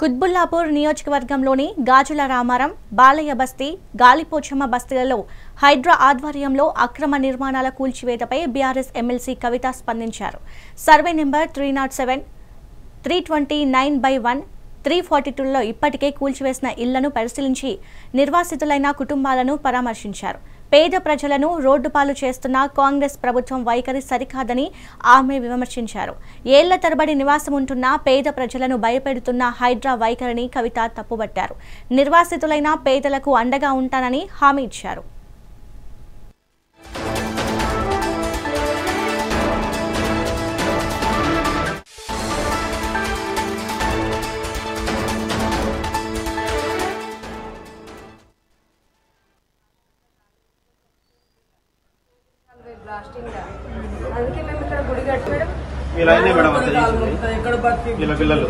కుత్బుల్లాపూర్ నియోజకవర్గంలోని గాజుల రామారం, బాలయ్య బస్తీ, గాలిపోచమ్మ బస్తీలలో హైడ్రా ఆధ్వర్యంలో అక్రమ నిర్మాణాల కూల్చివేతపై బీఆర్ఎస్ ఎమ్మెల్సీ కవిత స్పందించారు. సర్వే నెంబర్ 307, 329/1, 342లో ఇప్పటికే కూల్చివేసిన ఇళ్లను పరిశీలించి నిర్వాసితులైన కుటుంబాలను పరామర్శించారు. పేద ప్రజలను రోడ్డుపాలు చేస్తున్న కాంగ్రెస్ ప్రభుత్వం వైఖరి సరికాదని ఆమె విమర్శించారు. ఏళ్ల తరబడి నివాసం ఉంటున్న పేద ప్రజలను భయపెడుతున్న హైడ్రా వైఖరిని కవిత తప్పుబట్టారు. నిర్వాసితులైన పేదలకు అండగా ఉంటానని హామీ ఇచ్చారు. అందుకే మేము ఇక్కడ గుడి కట్టడం పిల్లలు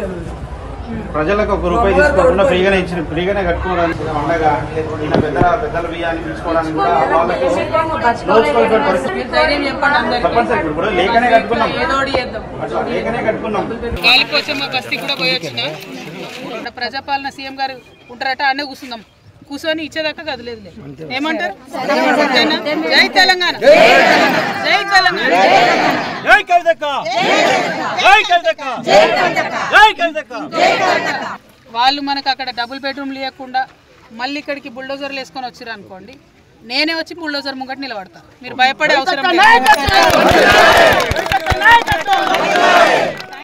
ప్రజలకు ₹1 తీసుకోకుండా ఫ్రీగానే కట్టుకోవడానికి ఉండగా పెద్దల బియ్యాన్ని తీసుకోవడానికి కూడా తప్పనిసరి ఇప్పుడు లేకనే కట్టుకున్నాం. గాలిపోచమ్మ బస్తీ కూడా పోయొచ్చిన ప్రజాపాలన సీఎం గారు ఉంటారట అనే కూర్చుందాం. కూర్చొని ఇచ్చేదాకా కదలేదు. ఏమంటారు? జై తెలంగాణ, జై తెలంగాణ, జై కవితక్క, జై కవితక్క, జై కవితక్క. వాళ్ళు మనకు అక్కడ డబుల్ బెడ్రూమ్ లేకుండా మళ్ళీ ఇక్కడికి బుల్డోజర్లు వేసుకొని వచ్చారు అనుకోండి, నేనే వచ్చి బుల్డోజర్ ముంగట నిలబడతా. మీరు భయపడే అవసరం లేదు.